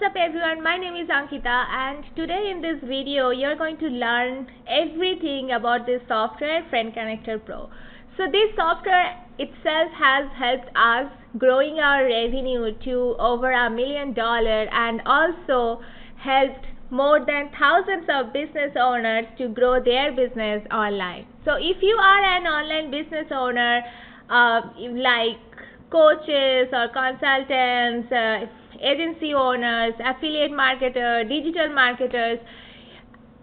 what's up everyone, my name is Ankita, and today in this video you're going to learn everything about this software Friend Connector Pro. So this software itself has helped us growing our revenue to over $1 million and also helped more than thousands of business owners to grow their business online. So if you are an online business owner like coaches or consultants, agency owners, affiliate marketers, digital marketers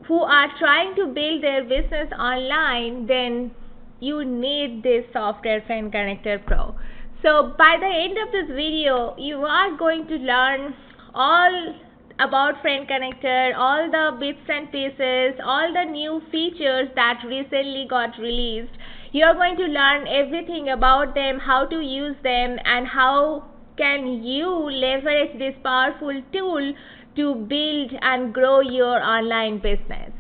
who are trying to build their business online, then you need this software Friend Connector Pro. So by the end of this video, you are going to learn all about Friend Connector, all the bits and pieces, all the new features that recently got released. You're going to learn everything about them, how to use them, and how can you leverage this powerful tool to build and grow your online business.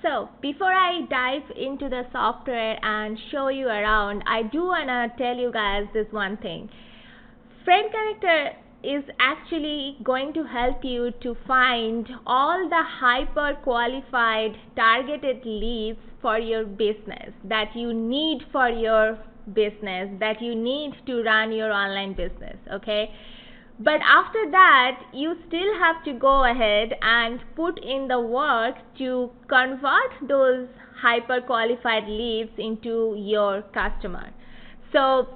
So before I dive into the software and show you around, I do want to tell you guys this one thing. Friend Connector is actually going to help you to find all the hyper qualified targeted leads for your business that you need for your business, that you need to run your online business, okay? But after that, you still have to go ahead and put in the work to convert those hyper qualified leads into your customer. So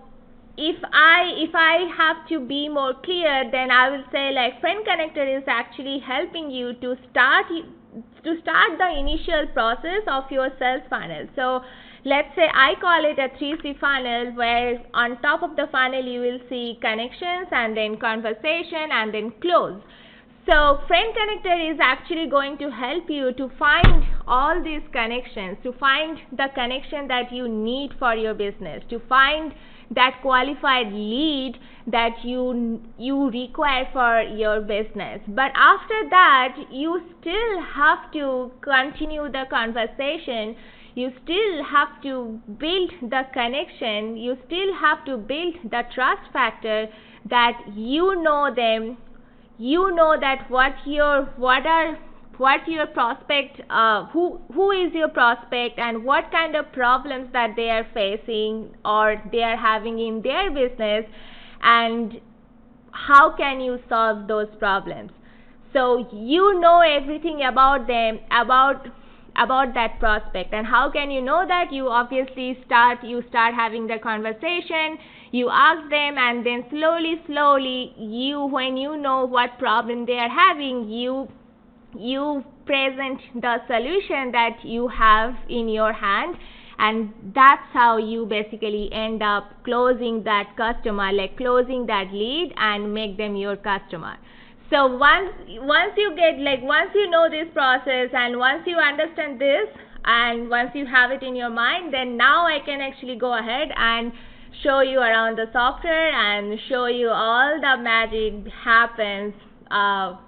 if I have to be more clear, then I will say like Friend Connector is actually helping you to start the initial process of your sales funnel. So let's say I call it a 3C funnel, where on top of the funnel you will see connections and then conversation and then close. So Friend Connector is actually going to help you to find all these connections, to find the connection that you need for your business, to find that qualified lead that you require for your business. But after that, you still have to continue the conversation. You still have to build the connection. You still have to build the trust factor that you know them. You know that what your prospect, who is your prospect, and what kind of problems that they are facing or they are having in their business, and how can you solve those problems. So you know everything about them, about that prospect. And how can you know that? You obviously start having the conversation, you ask them, and then slowly when you know what problem they are having, you present the solution that you have in your hand, and that's how you basically end up closing that customer, like closing that lead and make them your customer. So once you know this process, and once you understand this, and once you have it in your mind, then now I can actually go ahead and show you around the software and show you all the magic happens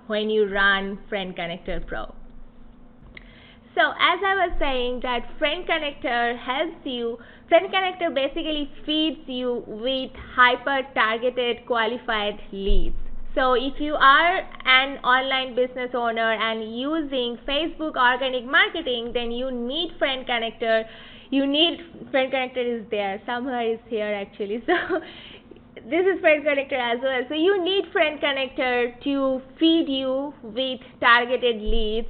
when you run Friend Connector Pro. So as I was saying, that Friend Connector helps you. Friend Connector basically feeds you with hyper targeted qualified leads. So if you are an online business owner and using Facebook organic marketing, then you need Friend Connector. Friend Connector is there, somewhere is here actually. So this is Friend Connector as well. So you need Friend Connector to feed you with targeted leads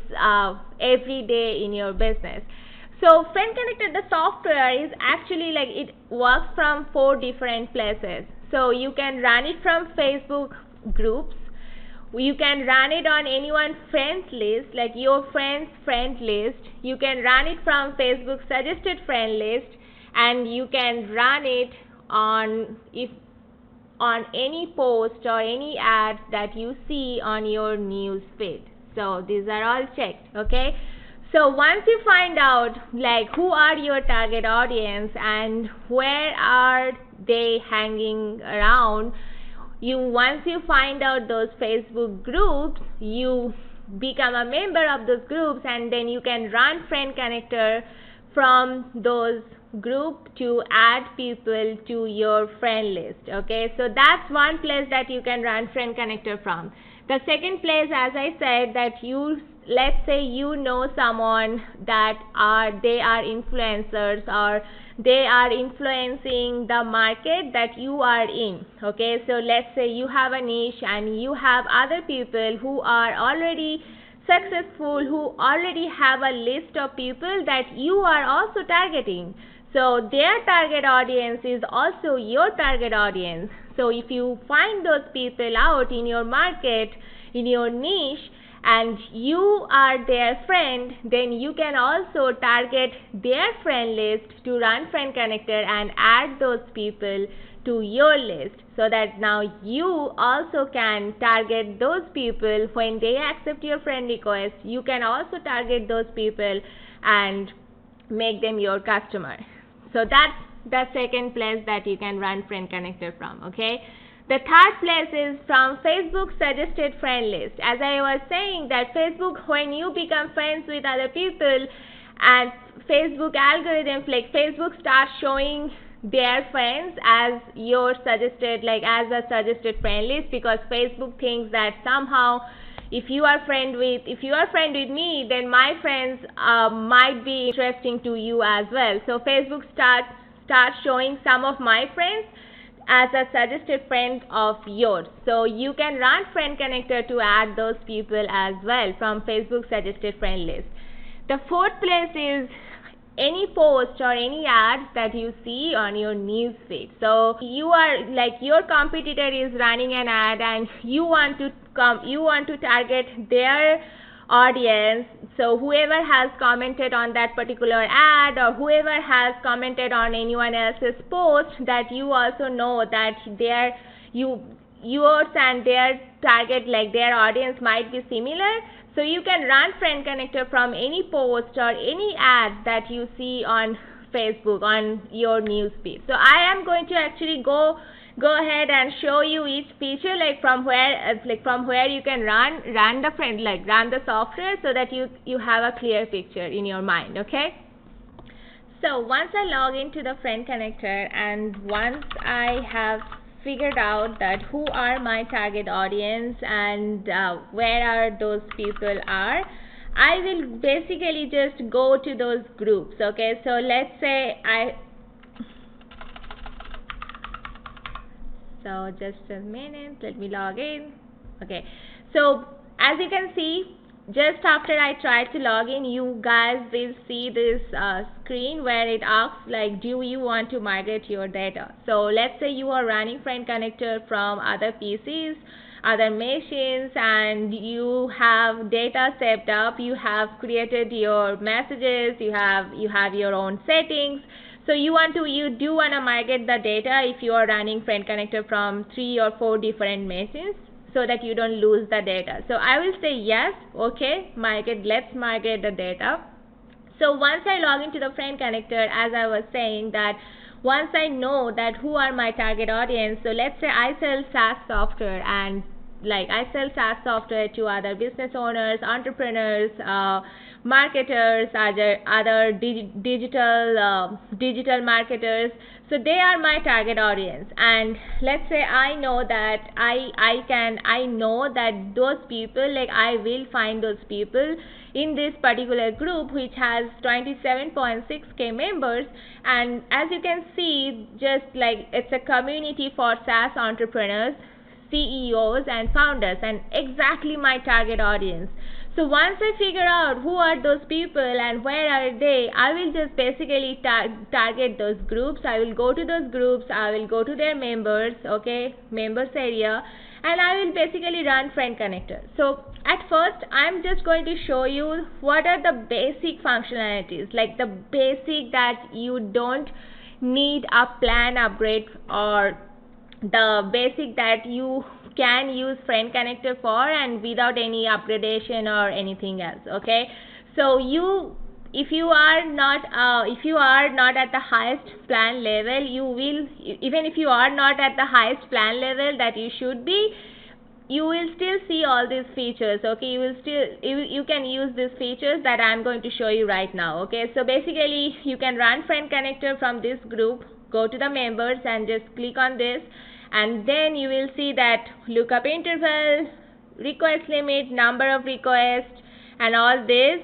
every day in your business. So Friend Connector, the software, is actually like, it works from 4 different places. So you can run it from Facebook groups. You can run it on anyone's friends list, like your friend's friend list. You can run it from Facebook suggested friend list, and you can run it on any post or any ads that you see on your news feed. So these are all checked, okay? So once you find out like who are your target audience and where are they hanging around, once you find out those Facebook groups, you become a member of those groups, and then you can run Friend Connector from those group to add people to your friend list. Okay, so that's one place that you can run friend connector from. The second place, as I said, that let's say you know someone that they are influencers, or they are influencing the market that you are in. Okay, so let's say you have a niche and you have other people who are already successful, who already have a list of people that you are also targeting. So their target audience is also your target audience. So if you find those people out in your market, in your niche, and you are their friend, then you can also target their friend list to run friend connector and add those people to your list, so that now you also can target those people when they accept your friend request. You can also target those people and make them your customer. So that's the second place that you can run friend connector from. Okay, the third place is from Facebook suggested friend list. As I was saying, that Facebook, when you become friends with other people, and Facebook algorithms, like Facebook starts showing their friends as your suggested, like as a suggested friend list, because Facebook thinks that somehow if you are friend with me, then my friends might be interesting to you as well. So Facebook starts showing some of my friends as a suggested friend of yours. So you can run friend connector to add those people as well from Facebook suggested friend list. The fourth place is any post or any ads that you see on your news feed. So you are, like, your competitor is running an ad and you want to target their audience. So whoever has commented on that particular ad, or whoever has commented on anyone else's post, that you also know that yours and their target, like their audience, might be similar. So you can run friend connector from any post or any ad that you see on Facebook on your news feed. So I am going to actually go ahead and show you each feature, like from where you can run the software, so that you have a clear picture in your mind. Okay, so once I log into the friend connector, and once I have figured out that who are my target audience and where are those people are, I will basically just go to those groups. Okay, so let's say so just a minute, let me log in. Okay, so as you can see, just after I try to log in, you guys will see this screen where it asks, like, do you want to migrate your data? So let's say you are running friend connector from other PCs, other machines, and you have data set up, you have created your messages, you have your own settings. So you do want to migrate the data if you are running friend connector from 3 or 4 different machines, so that you don't lose the data. So I will say yes. Okay, let's migrate the data. So once I log into the friend connector, as I was saying, that once I know that who are my target audience, so let's say I sell SaaS software, and I sell SaaS software to other business owners, entrepreneurs, marketers, other digital marketers. So they are my target audience, and let's say I know that I know that those people, like, I will find those people in this particular group, which has 27.6k members. And as you can see, just like, it's a community for SaaS entrepreneurs, CEOs and founders, and exactly my target audience. So once I figure out who are those people and where are they, I will just basically target those groups. I will go to those groups, I will go to their members, okay, members area, and I will basically run friend connector. So at first, I'm just going to show you what are the basic functionalities, like the basic that you don't need a plan upgrade, or the basic that you can use friend connector for, and without any upgradation or anything else. Okay, so if you are not at the highest plan level, even if you are not at the highest plan level that you should be, you will still see all these features. Okay, you can use these features that I'm going to show you right now. Okay, so basically you can run friend connector from this group, go to the members and just click on this, and then you will see that lookup interval, request limit, number of requests, and all this.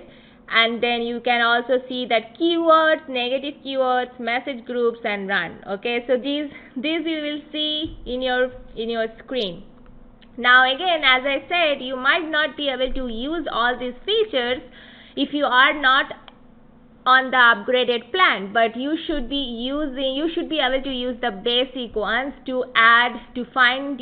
And then you can also see that keywords, negative keywords, message groups, and run. Okay, so these you will see in your screen. Now again, as I said, you might not be able to use all these features if you are not on the upgraded plan, but you should be able to use the basic ones to find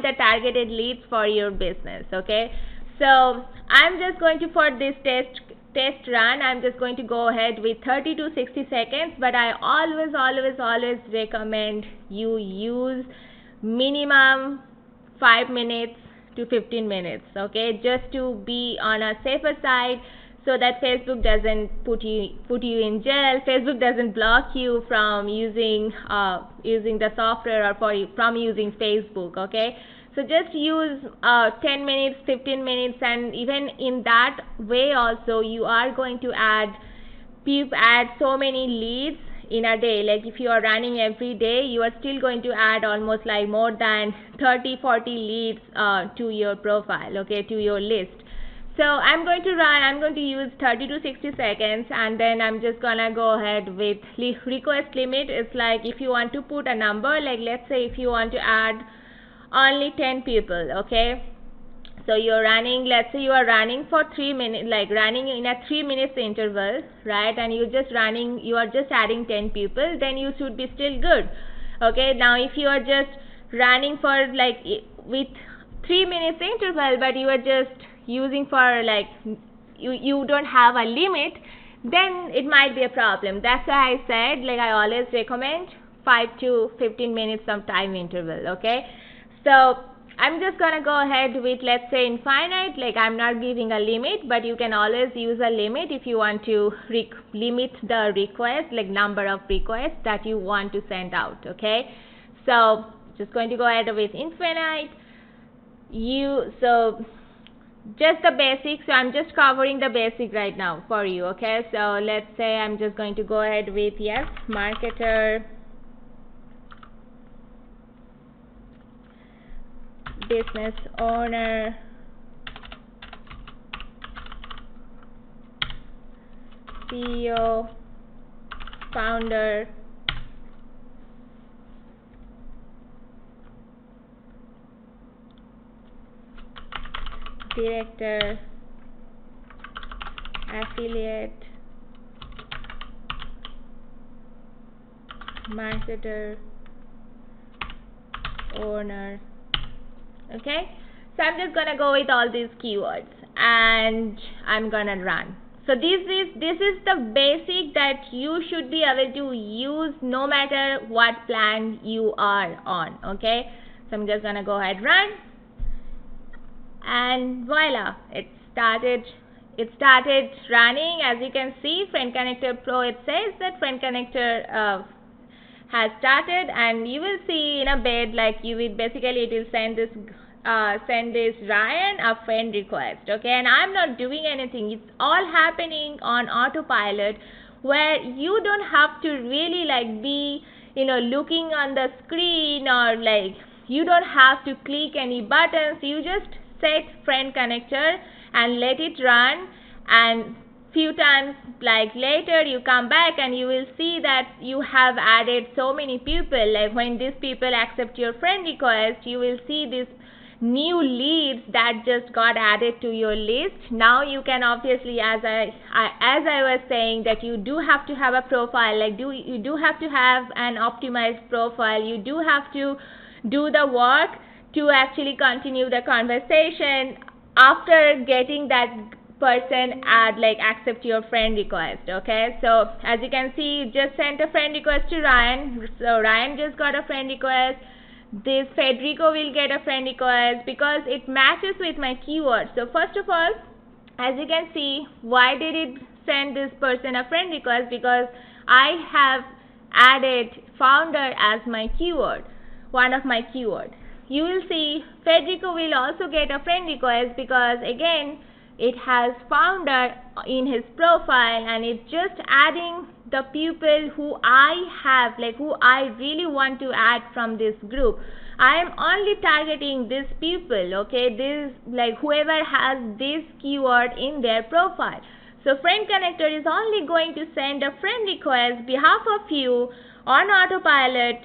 the targeted leads for your business. Okay, so I'm just going to, for this test run, I'm just going to go ahead with 30 to 60 seconds, but I always recommend you use minimum 5 minutes to 15 minutes. Okay, just to be on a safer side, so that Facebook doesn't put you in jail. Facebook doesn't block you from using the software, or from using Facebook. Okay, so just use 10 minutes, 15 minutes, and even in that way also you are going to add so many leads in a day. Like if you are running every day, you are still going to add almost like more than 30-40 leads to your profile. Okay, to your list. So I'm going to use 30 to 60 seconds, and then I'm just gonna go ahead with request limit. It's like if you want to put a number, like let's say if you want to add only 10 people. Okay, so let's say you are running for 3 minutes, like running in a 3 minutes interval, right? And you are just adding 10 people, then you should be still good. Okay, now if you are just running for like with 3 minutes interval, but you are just using for like you don't have a limit, then it might be a problem. That's why I said, like, I always recommend 5 to 15 minutes of time interval. Okay, so I'm just gonna go ahead with, let's say, infinite. Like I'm not giving a limit, but you can always use a limit if you want to limit the request, like number of requests that you want to send out. Okay, so just going to go ahead with infinite. So just the basics, so I'm just covering the basic right now for you. Okay, so let's say I'm just going to go ahead with, yes, marketer, business owner, CEO, founder, director, affiliate, marketer, owner. Okay, so I'm just gonna go with all these keywords and I'm gonna run. So this is the basic that you should be able to use no matter what plan you are on. Okay, so I'm just gonna go ahead, run, and voila, it started running. As you can see, Friend Connector Pro, it says that Friend Connector has started, and you will see in a bit, like it will send this Ryan a friend request. Okay, and I'm not doing anything. It's all happening on autopilot, where you don't have to really like be looking on the screen, or like you don't have to click any buttons. You just set Friend Connector and let it run, and few times like later you come back and you will see that you have added so many people. Like when these people accept your friend request, you will see this new leads that just got added to your list. Now you can obviously, as I was saying, that you do have to have a profile, like you do have to have an optimized profile. You do have to do the work to actually continue the conversation after getting that person accept your friend request. Okay, so as you can see, you just sent a friend request to Ryan. So Ryan just got a friend request. This Federico will get a friend request because it matches with my keyword. So first of all, as you can see, why did it send this person a friend request? Because I have added founder as my keyword, one of my keywords. you will see Federico will also get a friend request, because again it has founder in his profile, and it's just adding the people who I have, like who I really want to add from this group. I am only targeting these people, okay, this like whoever has this keyword in their profile. So friend connector is only going to send a friend request behalf of you on autopilot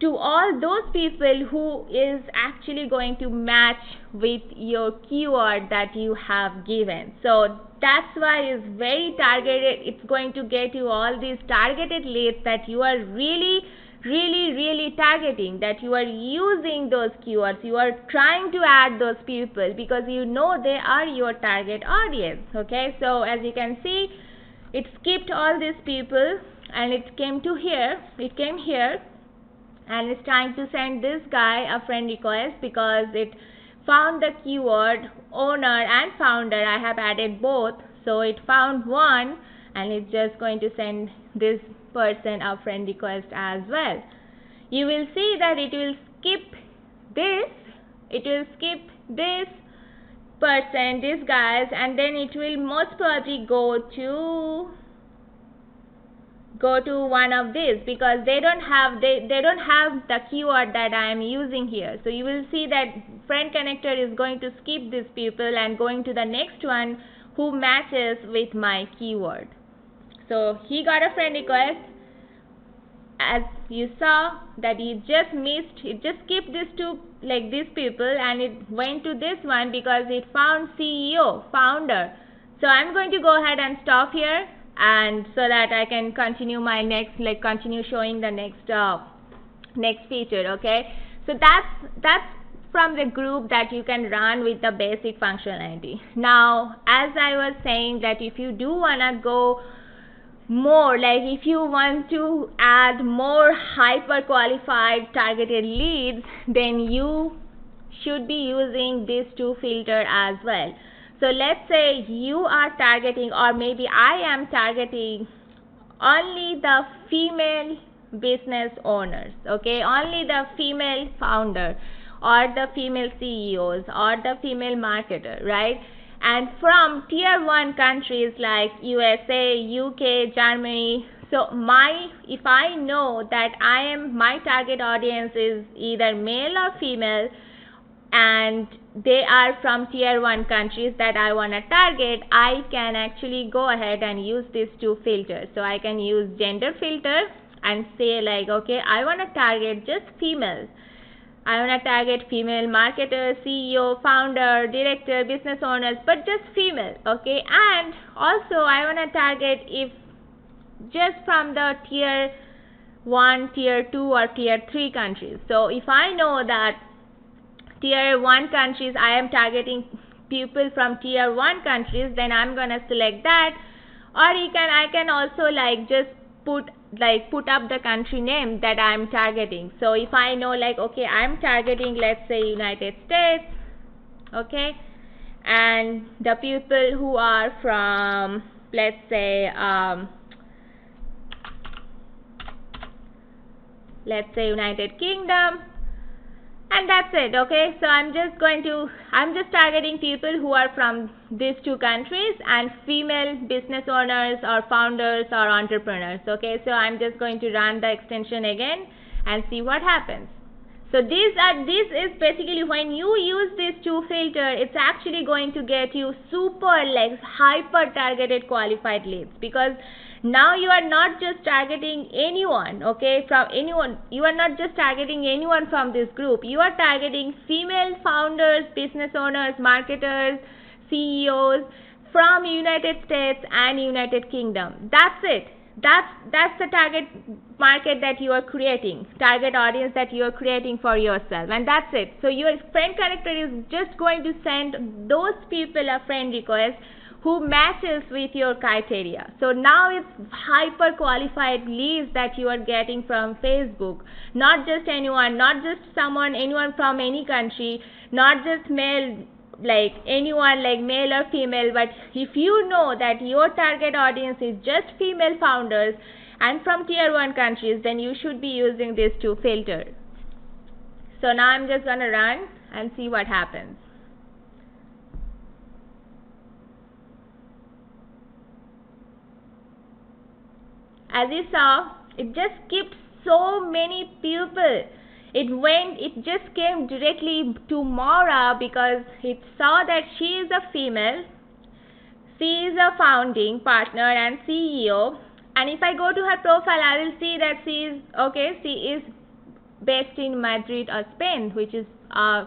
to all those people who is actually going to match with your keyword that you have given. So that's why it's very targeted. It's going to get you all these targeted leads that you are really targeting, that you are using those keywords, you are trying to add those people because you know they are your target audience. Okay, so as you can see, it skipped all these people and it came here and it's trying to send this guy a friend request because it found the keyword owner and founder. I have added both, so it found one and it's just going to send this person a friend request as well. You will see that it will skip this person, these guys, and then it will most probably go to one of these because they don't have the keyword that I am using here. So you will see that friend connector is going to skip these people and going to the next one who matches with my keyword. So he got a friend request. As you saw that it just skipped these people and it went to this one because it found CEO, founder. So I'm going to go ahead and stop here, and so that I can continue my continue showing the next feature. Okay, so that's from the group that you can run with the basic functionality. Now, as I was saying, that if you do wanna go more, like if you want to add more hyper qualified targeted leads, then you should be using these two filters as well. So let's say you are targeting, or maybe I am targeting only the female business owners, okay, only the female founder or the female CEOs or the female marketer, right? And from tier 1 countries like USA, UK, Germany. So if I know that my target audience is either male or female and they are from tier 1 countries that I want to target, I can actually go ahead and use these two filters. So I can use gender filter and say like, okay, I want to target just females. I want to target female marketer, CEO, founder, director, business owners, but just female, okay? And also I want to target if just from the tier 1, tier 2 or tier 3 countries. So if I know that tier 1 countries, I am targeting people from tier 1 countries, then I'm going to select that. Or I can also just put up the country name that I'm targeting. So if I know okay, I'm targeting, let's say, United States, okay, and the people who are from, let's say United Kingdom, and that's it. Okay, so I'm just targeting people who are from these two countries and female business owners or founders or entrepreneurs. Okay, so I'm just going to run the extension again and see what happens. So this is basically, when you use these two filters, it's actually going to get you super hyper targeted qualified leads, because now you are not just targeting anyone, okay, from anyone. You are not just targeting anyone from this group. You are targeting female founders, business owners, marketers, CEOs from United States and United Kingdom. That's it. That's the target market that you are creating, target audience that you are creating for yourself, and that's it. So your friend connector is just going to send those people a friend request who matches with your criteria. So now it's hyper qualified leads that you are getting from Facebook. Not just anyone, not just anyone from any country, not just male, anyone male or female, but if you know that your target audience is just female founders and from tier 1 countries, then you should be using these two filters. So now I'm just gonna run and see what happens. As you saw, it just skipped so many people. It just came directly to Maura because it saw that she is a female, she is a founding partner and CEO. And if I go to her profile, I will see that she is based in Madrid or Spain, which is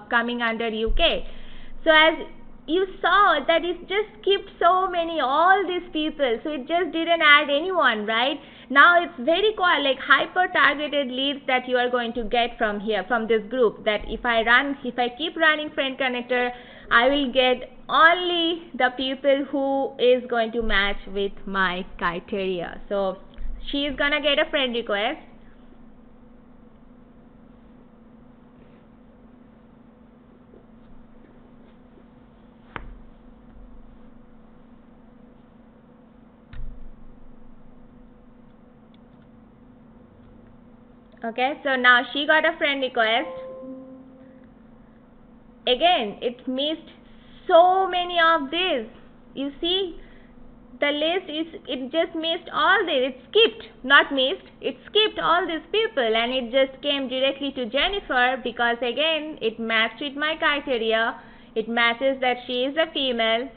coming under UK. So as you saw that it just skipped so many, all these people, so it just didn't add anyone, right? Now it's very like hyper targeted leads that you are going to get from here, from this group, that if I keep running friend connector, I will get only the people who is going to match with my criteria. So she is gonna get a friend request. Okay, so now she got a friend request. Again, it missed so many of these. You see, the list it just missed all this. It skipped, not missed. It skipped all these people and it just came directly to Jennifer because again, it matched with my criteria. It matches that she is a female.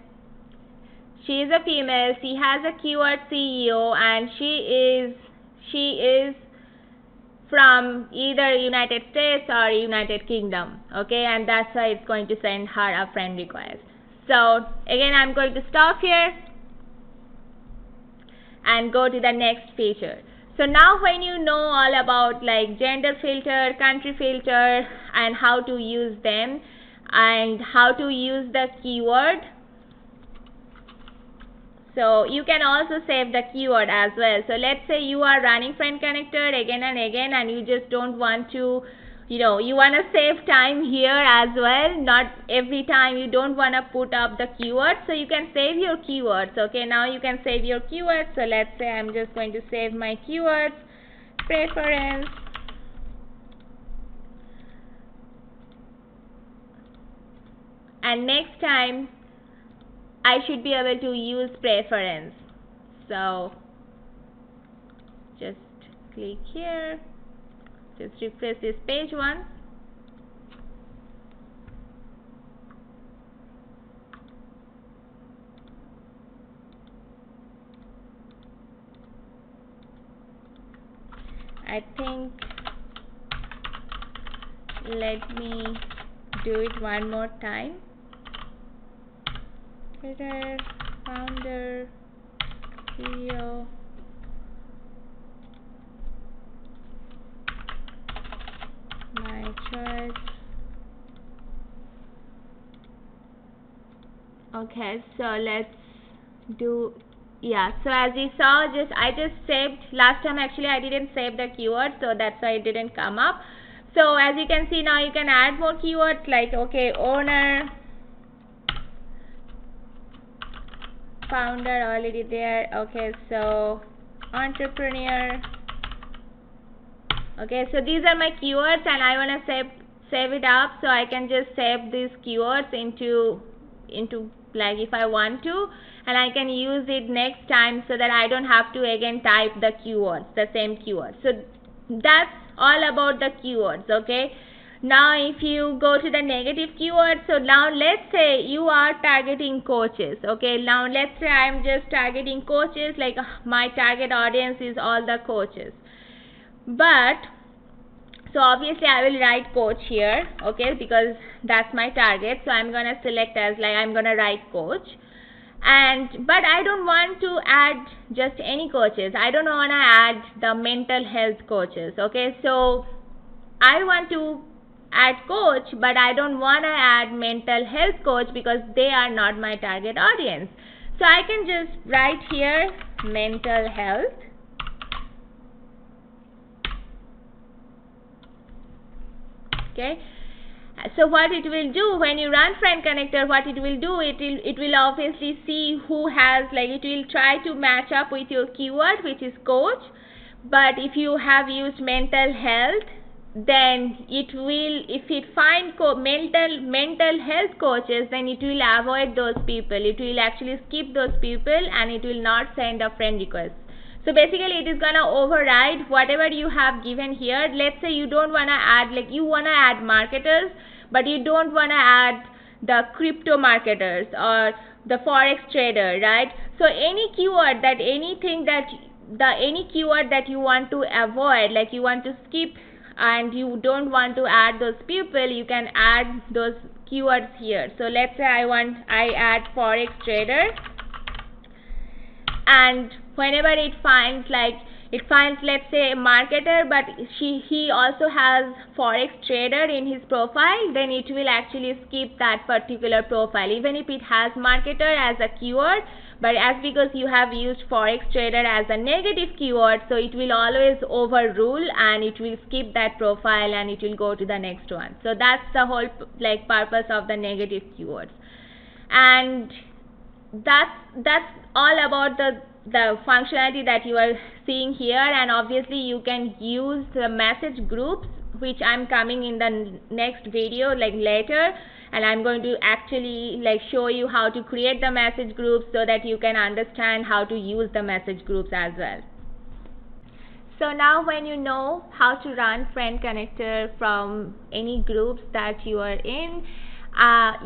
She is a female. She has a keyword CEO and she is from either United States or United Kingdom, okay, and that's why it's going to send her a friend request. So again, I'm going to stop here and go to the next feature. So now when you know all about like gender filter, country filter, and how to use them and how to use the keyword, so you can also save the keyword as well. So let's say you are running friend connector again and again and you just don't want to, you want to save time here as well. Not every time you don't want to put up the keywords. So you can save your keywords. Okay, now you can save your keywords. So let's say I'm just going to save my keywords, preference. And next time, I should be able to use preference. So just click here, just refresh this page once. I think let me do it one more time. Creator, founder, CEO, my choice. Okay, so let's do, so as you saw, I just saved last time. Actually I didn't save the keyword, so that's why it didn't come up. So as you can see, now you can add more keywords like, okay, owner, founder, already there. Okay, so entrepreneur. Okay, so these are my keywords and I want to save it up, so I can just save these keywords into like if I want to, and I can use it next time so that I don't have to again type the keywords, the same keywords. So that's all about the keywords. Okay, now if you go to the negative keywords, so now let's say you are targeting coaches. Okay, now let's say I'm just targeting coaches, like my target audience is all the coaches, but so obviously I will write coach here, okay, because that's my target. So I'm gonna select as like I'm gonna write coach, but I don't want to add just any coaches. I don't want to add the mental health coaches. Okay, so I want to add coach, but I don't want to add mental health coach because they are not my target audience. So I can just write here mental health. Okay, so what it will do when you run friend connector, what it will do, it will obviously see who has, like, it will try to match up with your keyword, which is coach. But if you have used mental health, then it will, if it find mental health coaches, then it will avoid those people. It will actually skip those people and it will not send a friend request. So basically it is gonna override whatever you have given here. Let's say you don't wanna add, like you wanna add marketers, but you don't wanna add the crypto marketers or the forex trader, right? So any keyword that any keyword that you want to avoid, like you want to skip and you don't want to add those people, you can add those keywords here. So let's say I add forex trader, and whenever it finds, let's say a marketer, but he also has forex trader in his profile, then it will actually skip that particular profile even if it has marketer as a keyword. But because you have used forex trader as a negative keyword, so it will always overrule and it will skip that profile and it will go to the next one. So that's the whole purpose of the negative keywords. And that's all about the functionality that you are seeing here. And obviously you can use the message groups, which I'm coming in the next video later, and I'm going to actually show you how to create the message groups so that you can understand how to use the message groups as well. So now when you know how to run friend connector from any groups that you are in,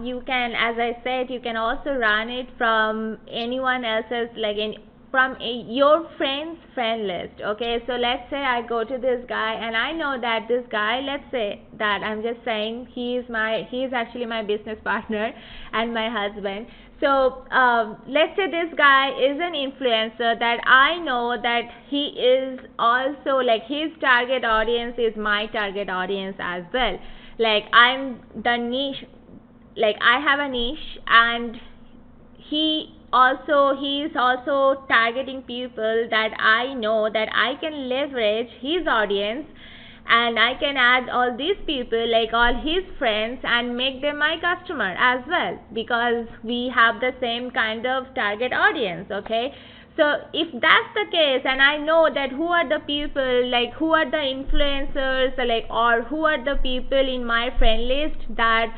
you can, as I said, you can also run it from anyone else's, from your friend's friend list. Okay, so let's say I go to this guy and I know that this guy, let's say that I'm just saying he is actually my business partner and my husband. So let's say this guy is an influencer that I know that he is also, his target audience is my target audience as well. I'm the niche, I have a niche, and he is also targeting people that I know that I can leverage his audience, and I can add all these people, all his friends, and make them my customer as well, because we have the same kind of target audience. Okay, so if that's the case, and I know that who are the people, who are the influencers, or who are the people in my friend list that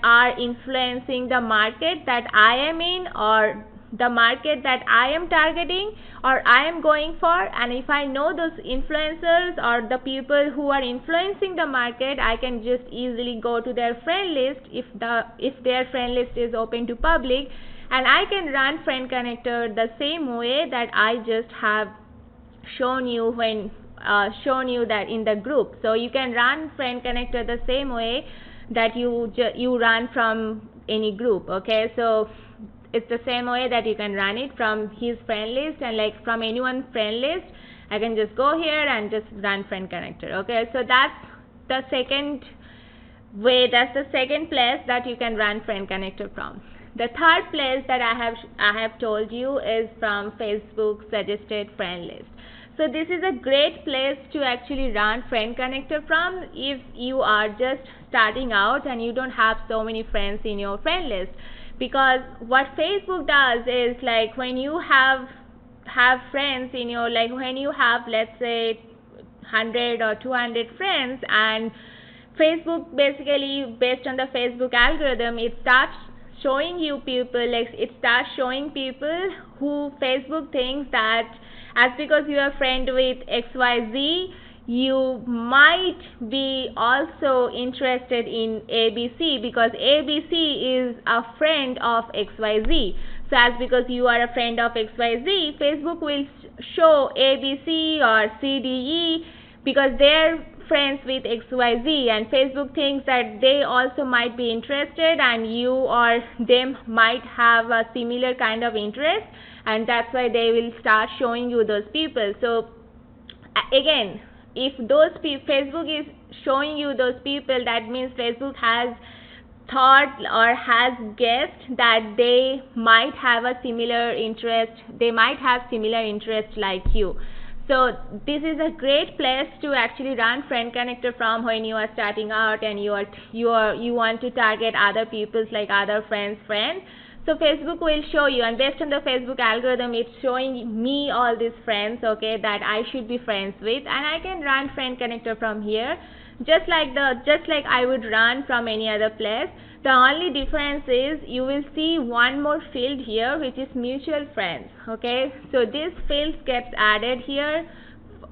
are influencing the market that I am in, or the market that I am targeting or I am going for, and if I know those influencers or the people who are influencing the market, I can just easily go to their friend list if their friend list is open to public, and I can run friend connector the same way that I just have shown you that in the group. So you can run friend connector the same way that you run from any group. Okay, so it's the same way that you can run it from his friend list, and from anyone's friend list I can just go here and just run friend connector. Okay, so that's the second way, that's the second place that you can run friend connector from. The third place that I have told you is from Facebook suggested friend list. So this is a great place to actually run friend connector from if you are just starting out and you don't have so many friends in your friend list. Because what Facebook does is, when you have friends in your, when you have, let's say, 100 or 200 friends, and Facebook basically, based on the Facebook algorithm, it starts showing you people, it starts showing people who Facebook thinks that as because you are friend with XYZ, you might be also interested in ABC, because ABC is a friend of XYZ. So as because you are a friend of XYZ, Facebook will show ABC or CDE because they're friends with XYZ, and Facebook thinks that they also might be interested and you or them might have a similar kind of interest, and that's why they will start showing you those people. So again, if those Facebook is showing you those people, that means Facebook has thought or has guessed that they might have a similar interest, they might have similar interest like you. So this is a great place to actually run friend connector from when you are starting out and you want to target other people's, other friends. So Facebook will show you, and based on the Facebook algorithm, it's showing me all these friends, okay, that I should be friends with, and I can run friend connector from here, just like I would run from any other place. The only difference is you will see one more field here, which is mutual friends, okay. So this field gets added here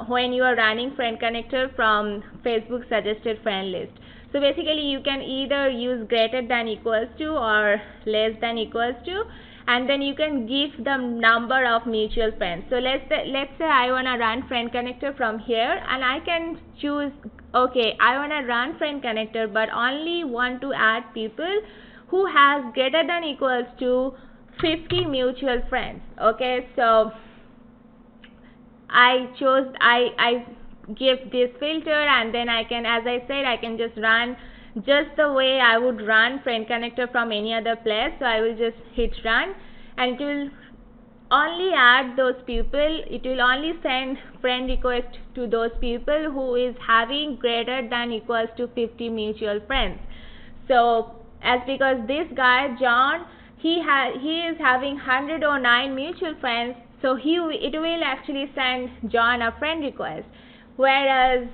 when you are running friend connector from Facebook suggested friend list. So basically you can either use greater than equals to or less than equals to, and then you can give the number of mutual friends. So let's say I want to run friend connector from here, and I can choose, okay, I want to run friend connector but only want to add people who has greater than equals to 50 mutual friends, okay. So I give this filter, and then I can, as I said, I can just run just the way I would run friend connector from any other place. So I will just hit run, and it will only add those people, it will only send friend request to those people who is having greater than equals to 50 mutual friends. So as because this guy John, he is having 109 mutual friends, so it will actually send John a friend request, whereas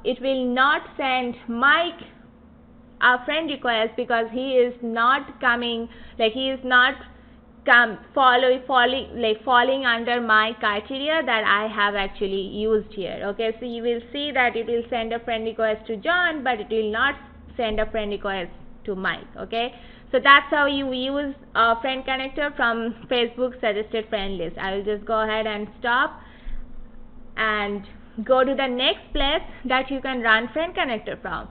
it will not send Mike a friend request because he is not coming, like he is not falling under my criteria that I have actually used here, okay. So you will see that it will send a friend request to John, but it will not send a friend request to Mike, okay. So that's how you use a friend connector from Facebook suggested friend list. I will just go ahead and stop and go to the next place that you can run friend connector from.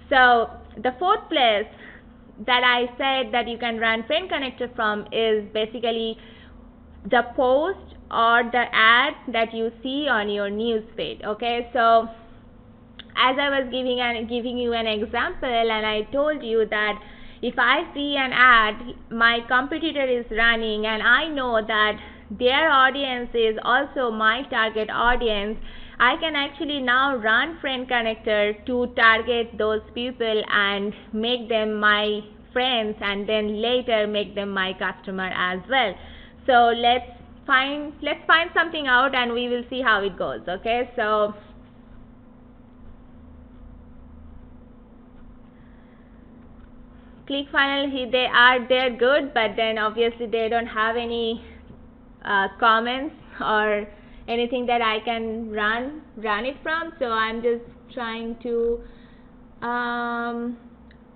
So the fourth place that I said that you can run friend connector from is basically the post or the ad that you see on your news feed, okay. So as I was giving you an example, and I told you that if I see an ad my competitor is running, and I know that their audience is also my target audience, I can actually now run friend connector to target those people and make them my friends, and then later make them my customer as well. So let's find something out, and we will see how it goes, okay. So ClickFunnels, they're good, but then obviously they don't have any comments or anything that I can run it from. So I'm just trying to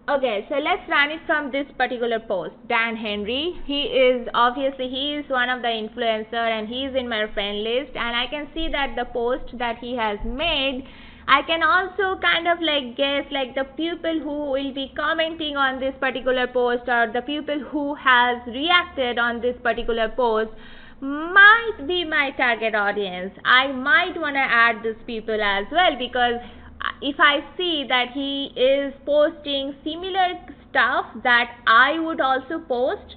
okay, so let's run it from this particular post. Dan Henry, he is one of the influencer, and he is in my friend list, and I can see that the post that he has made, I can also kind of like guess like the people who will be commenting on this particular post, or the people who has reacted on this particular post might be my target audience. I might want to add these people as well, because if I see that he is posting similar stuff that I would also post,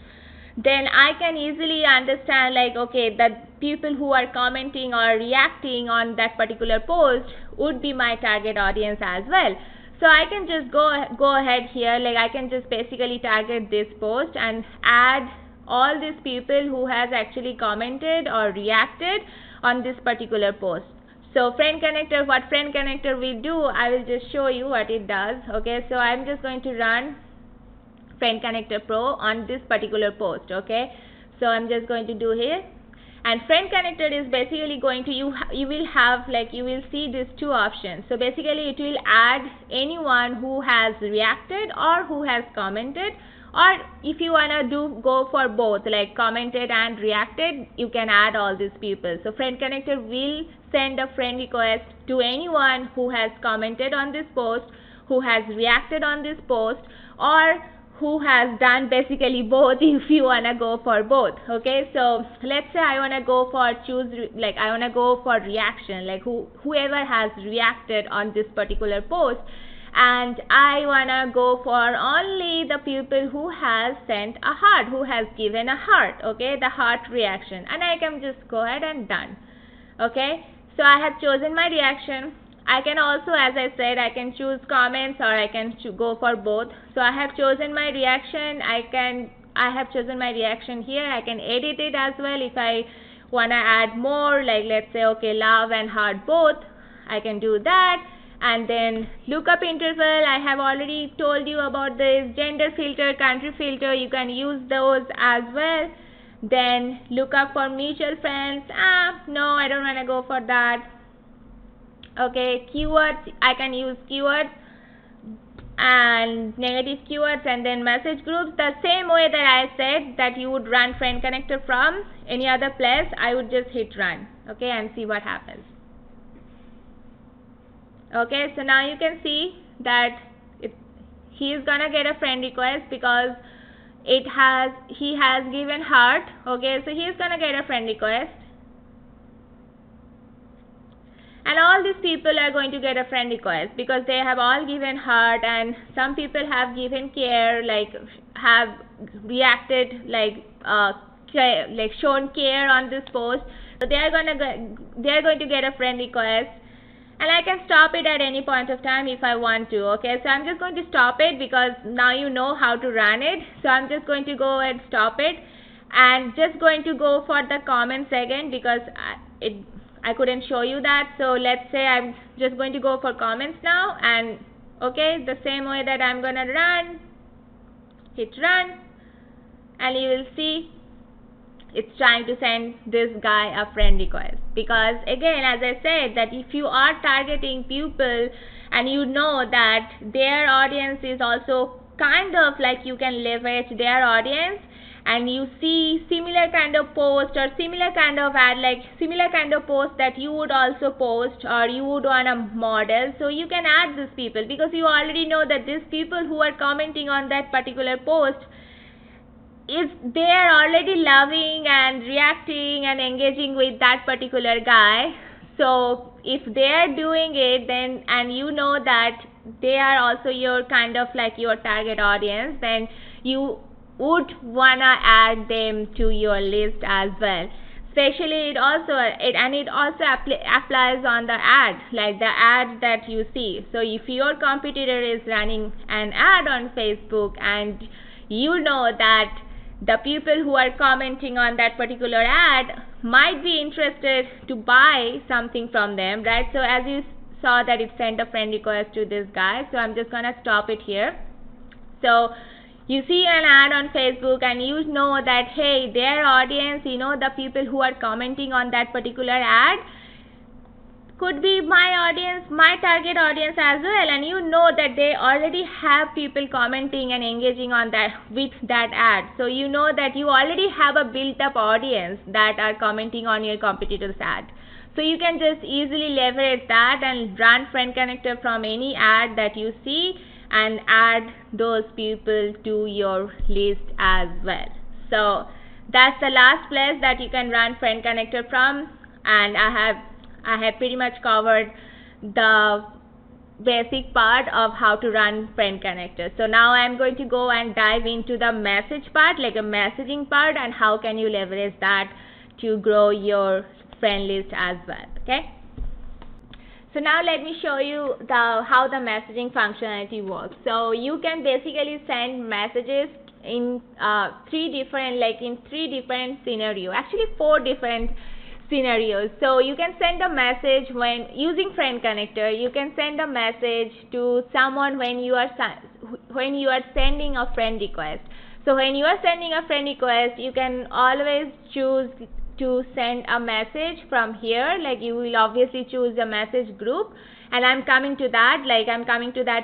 then I can easily understand like, okay, the people who are commenting or reacting on that particular post would be my target audience as well. So I can just go ahead here, like I can just basically target this post and add all these people who has actually commented or reacted on this particular post. So friend connector, what friend connector will do, I will just show you what it does, okay. So I'm just going to run friend connector pro on this particular post, okay. So I'm just going to do here, and friend connector is basically going to, you will have like, you will see these two options. So basically it will add anyone who has reacted or who has commented, or if you wanna go for both, like commented and reacted, you can add all these people. So friend connector will send a friend request to anyone who has commented on this post, who has reacted on this post, or who has done basically both, if you wanna go for both, okay. So let's say I wanna go for I wanna go for reaction, like whoever has reacted on this particular post, and I wanna go for only the people who has sent a heart, who has given a heart, okay, the heart reaction, and I can just go ahead and done, okay. So I have chosen my reaction. I can also, as I said, I can choose comments or I can go for both. So I have chosen my reaction. I I have chosen my reaction here. I can edit it as well if I wanna add more, like let's say okay, love and heart both, I can do that. And then lookup interval, I have already told you about this. Gender filter, country filter, you can use those as well. Then lookup for mutual friends, no, I don't want to go for that. Okay, keywords, I can use keywords and negative keywords. And then message groups, the same way that I said that you would run friend connector from any other place, I would just hit run, okay, and see what happens. Okay, so now you can see that he is gonna get a friend request because he has given heart. Okay, so he is gonna get a friend request, and all these people are going to get a friend request because they have all given heart, and some people have given care, like have reacted, like shown care on this post. So they are going to get a friend request. And I can stop it at any point of time if I want to. Okay, so I'm just going to stop it because now you know how to run it. So I'm just going to go and stop it, and just going to go for the comments again because I couldn't show you that. So let's say I'm just going to go for comments now, and okay, the same way that I'm gonna run, hit run, and you will see it's trying to send this guy a friend request. Because again, as I said, that if you are targeting people and you know that their audience is also kind of like, you can leverage their audience, and you see similar kind of post or similar kind of ad, like similar kind of post that you would also post or you would want to model, so you can add these people because you already know that these people who are commenting on that particular post, they are already loving and reacting and engaging with that particular guy. So if they are doing it, then, and you know that they are also your kind of like your target audience, then you would wanna add them to your list as well. Especially it also applies on the ad, like the ad that you see. So if your competitor is running an ad on Facebook and you know that the people who are commenting on that particular ad might be interested to buy something from them, right? So as you saw that it sent a friend request to this guy, so I'm just gonna stop it here. So you see an ad on Facebook and you know that, hey, their audience, you know, the people who are commenting on that particular ad could be my audience, my target audience as well, and you know that they already have people commenting and engaging on that with that ad. So you know that you already have a built up audience that are commenting on your competitor's ad. So you can just easily leverage that and run friend connector from any ad that you see and add those people to your list as well. So that's the last place that you can run friend connector from, and I have pretty much covered the basic part of how to run friend connector. So now I'm going to go and dive into the message part, like a messaging part, and how can you leverage that to grow your friend list as well. Okay, so now let me show you how the messaging functionality works. So you can basically send messages in three different scenarios, actually 4 different scenarios. So you can send a message when using friend connector. You can send a message to someone when you are sending a friend request. So when you are sending a friend request, you can always choose to send a message from here. Like you will obviously choose a message group, and I'm coming to that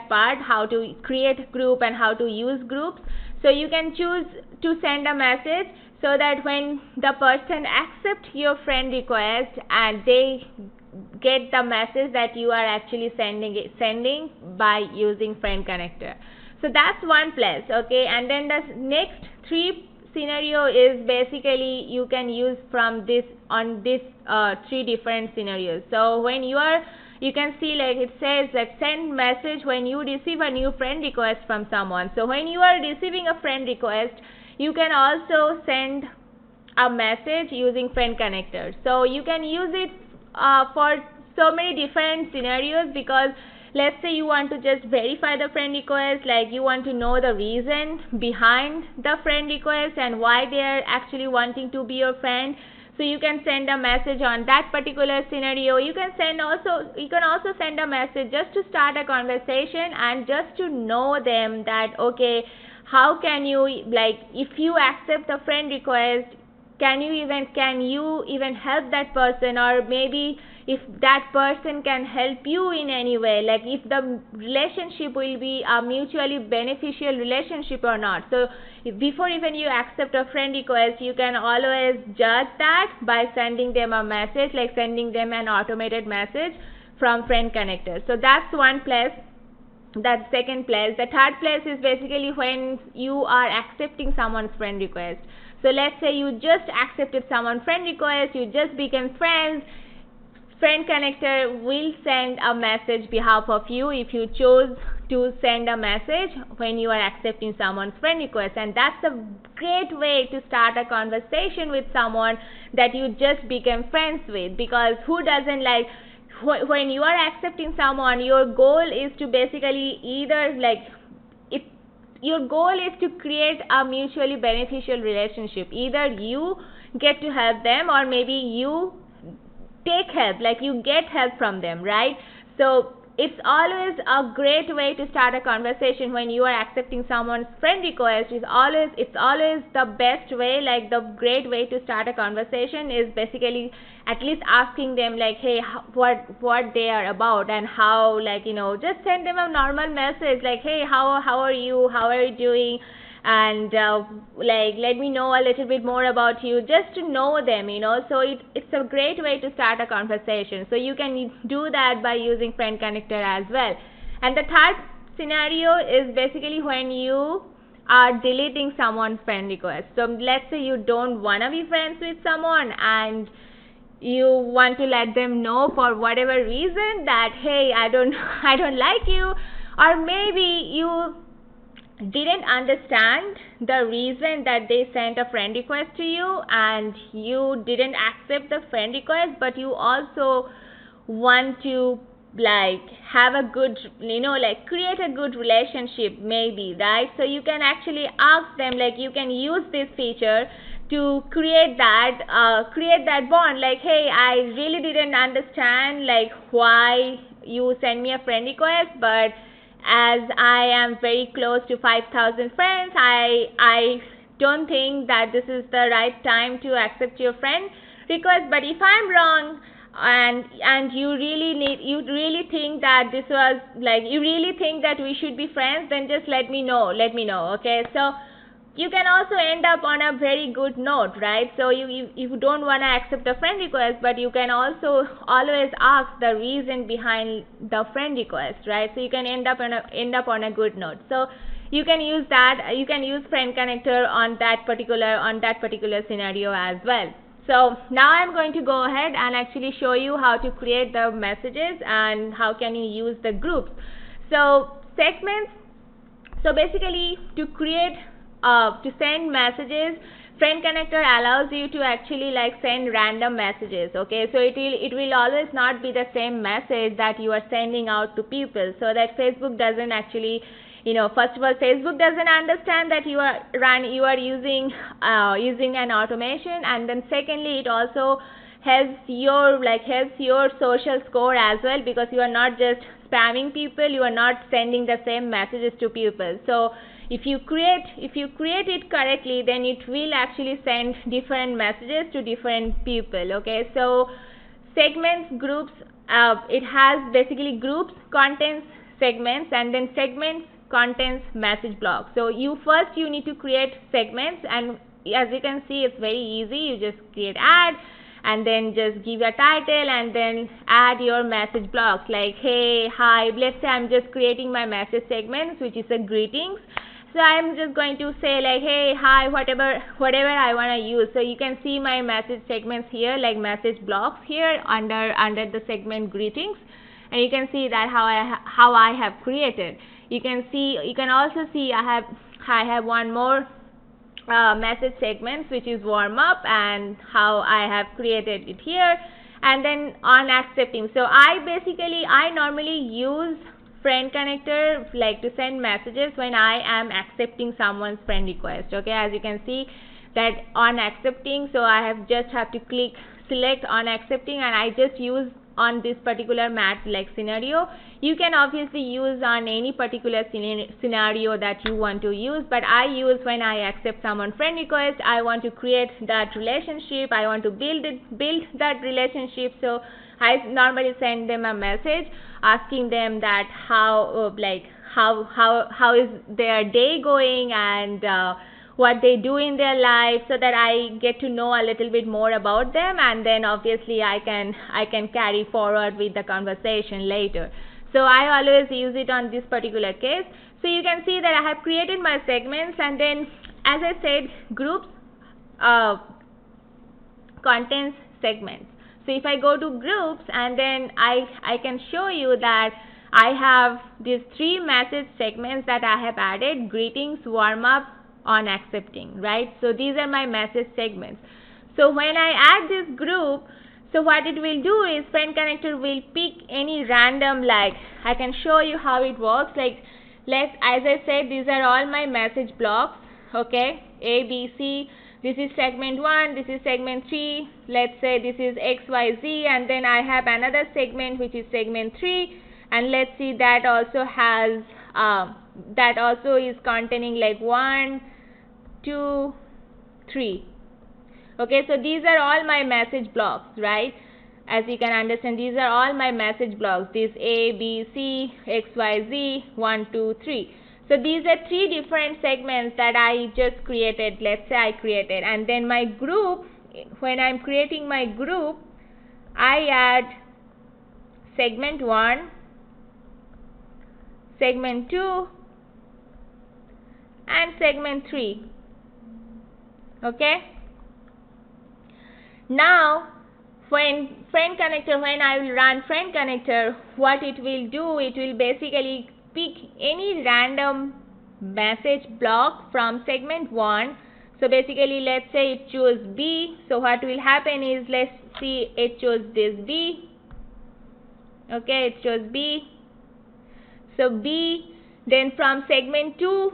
part, how to create group and how to use groups. So you can choose to send a message so that when the person accepts your friend request and they get the message that you are actually sending by using friend connector. So that's one place. Okay, and then the next 3 scenario is basically you can use from this 3 different scenarios. So when you can see, like it says that send message when you receive a new friend request from someone. So when you are receiving a friend request, you can also send a message using friend connector. So you can use it for so many different scenarios, because let's say you want to just verify the friend request, like you want to know the reason behind the friend request and why they are actually wanting to be your friend. So you can send a message on that particular scenario. You can also send a message just to start a conversation and just to know them that, okay, how can you, like, if you accept the friend request, can you even help that person, or maybe if that person can help you in any way, like if the relationship will be a mutually beneficial relationship or not. So before even you accept a friend request, you can always judge that by sending them a message, like sending them an automated message from Friend Connector. So that's one place. That's second place. The third place is basically when you are accepting someone's friend request. So let's say you just accepted someone's friend request, you just became friends. Friend Connector will send a message behalf of you if you chose to send a message when you are accepting someone's friend request. And that's a great way to start a conversation with someone that you just became friends with, because who doesn't like, when you are accepting someone, your goal is to basically your goal is to create a mutually beneficial relationship. Either you get to help them, or maybe you take help, like you get help from them, right? So it's always a great way to start a conversation when you are accepting someone's friend request. It's always the best way, like the great way to start a conversation is basically at least asking them, like, hey, what they are about, and how, like, just send them a normal message like, hey, how are you doing, and like, let me know a little bit more about you, just to know them. So it's a great way to start a conversation. So you can do that by using Friend Connector as well. And the third scenario is basically when you are deleting someone's friend request. So let's say you don't want to be friends with someone and you want to let them know for whatever reason that, hey, I don't like you, or maybe you didn't understand the reason that they sent a friend request to you and you didn't accept the friend request, but you also want to, like, have a good, like, create a good relationship maybe, right? So you can actually ask them, like, you can use this feature to create that bond, like, hey, I really didn't understand, like, why you send me a friend request, but as I am very close to 5,000 friends, I don't think that this is the right time to accept your friend request. But if I'm wrong, and you really think that this was, like, you really think that we should be friends, then just let me know. Okay, so you can also end up on a very good note, right? So you don't want to accept the friend request, but you can also always ask the reason behind the friend request, right? So you can end up on a good note. So you can use that. You can use Friend Connector on that particular scenario as well. So now I'm going to go ahead and actually show you how to create the messages and how can you use the groups. So segments. So basically, to send messages, Friend Connector allows you to actually, like, send random messages. Okay, so it will always not be the same message that you are sending out to people, so that Facebook doesn't actually, first of all, Facebook doesn't understand that you are using an automation, and then secondly, it also helps your social score as well, because you are not just spamming people, you are not sending the same messages to people. So if you create it correctly, then it will actually send different messages to different people. Okay, so segments, groups, it has basically groups, contents, segments, and then segments, contents, message blocks. So you need to create segments, and as you can see, it's very easy. You just create add, and then just give a title, and then add your message blocks, like, hey, hi. Let's say I'm just creating my message segments, which is a greetings. So I'm just going to say, like, hey, hi, whatever I want to use. So you can see my message segments here, like message blocks here under the segment greetings, and you can see that how I have created. You can also see I have one more message segments, which is warm up, and how I have created it here, and then on accepting. So I normally use friend connector like to send messages when I am accepting someone's friend request. Okay, as you can see that on accepting, so I just have to click select on accepting, and I just use on this particular scenario. You can obviously use on any particular scenario that you want to use, but I use when I accept someone friend request. I want to create that relationship, I want to build that relationship. So I normally send them a message asking them that how is their day going, and what they do in their life, so that I get to know a little bit more about them, and then obviously I can carry forward with the conversation later. So I always use it on this particular case. So you can see that I have created my segments, and then as I said, groups contains segments. So if I go to groups, and then I can show you that I have these 3 message segments that I have added: greetings, warm up, on accepting, right? So these are my message segments. So when I add this group, so what it will do is friend connector will pick any random, I can show you how it works. As I said, these are all my message blocks, okay, A, B, C. This is segment 1, this is segment 3, let's say this is XYZ, and then I have another segment which is segment 3, and let's see that also has that also is containing 1, 2, 3. Okay, so these are all my message blocks, right? As you can understand, these are all my message blocks. This A, B, C, X, Y, Z, 1, 2, 3. So these are 3 different segments that I just created. Let's say I created, and then my group, when I'm creating my group, I add segment 1, segment 2, and segment 3. Okay, now when I will run friend connector, what it will do, it will basically pick any random message block from segment 1. So basically, let's say it chose B. So what will happen is, let's see, it chose this B. Okay, it chose B. So B, then from segment 2,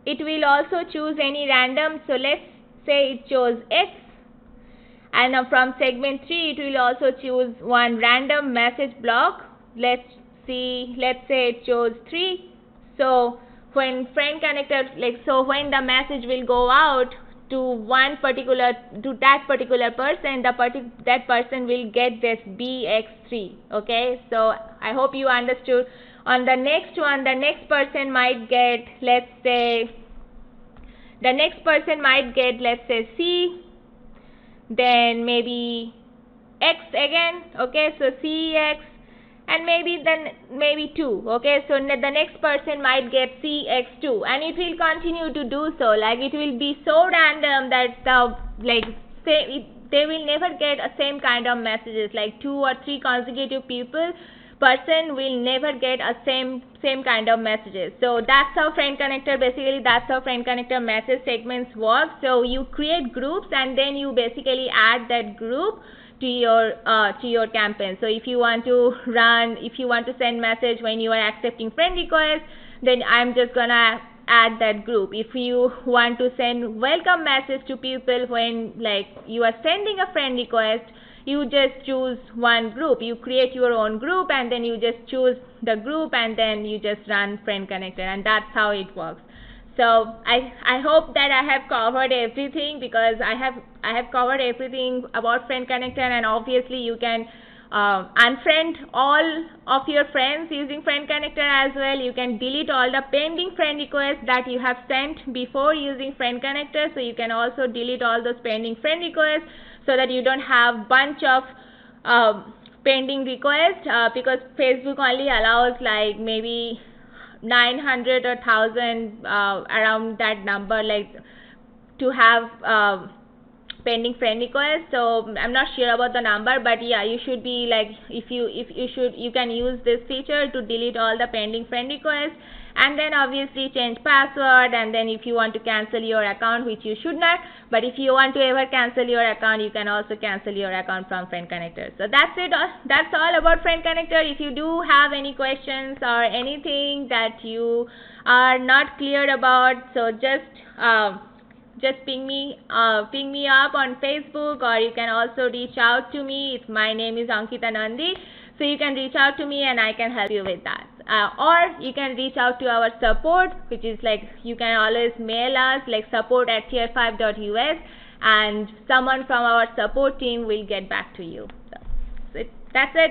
it will also choose any random. So let's say it chose X, and from segment 3 it will also choose one random message block. Let's say it chose 3. So when friend connector, so when the message will go out to that particular person, that person will get this BX3. Okay, so I hope you understood. On the next one, the next person might get, let's say C, then maybe X again. Okay, so CX, and maybe 2. Okay, so the next person might get CX2, and it will continue to do so. It will be so random that they will never get a same kind of messages. 2 or 3 consecutive person will never get a same kind of messages. So that's how friend connector, message segments work. So you create groups, and then you basically add that group to your campaign. So if you want to send message when you are accepting friend requests, then I'm just gonna add that group. If you want to send welcome message to people when you are sending a friend request, you just choose one group. You create your own group, and then you just choose the group, and then you just run friend connector, and that's how it works. So I hope that I have covered everything, because I have covered everything about friend connector. And obviously you can unfriend all of your friends using friend connector as well. You can delete all the pending friend requests that you have sent before using friend connector. So you can also delete all those pending friend requests, so that you don't have bunch of pending requests, because Facebook only allows maybe 900 or 1000 around that number to have pending friend requests. So I'm not sure about the number, but yeah, you should be you can use this feature to delete all the pending friend requests. and then obviously change password, and then if you want to cancel your account, which you should not, but if you want to ever cancel your account, you can also cancel your account from Friend Connector. So that's it. That's all about Friend Connector. If you do have any questions or anything that you are not clear about, so just ping me up on Facebook, or you can also reach out to me. My name is Ankita Nandi, so you can reach out to me and I can help you with that. Or you can reach out to our support, which is like, you can always mail us like support@tier5.us, and someone from our support team will get back to you. So that's it.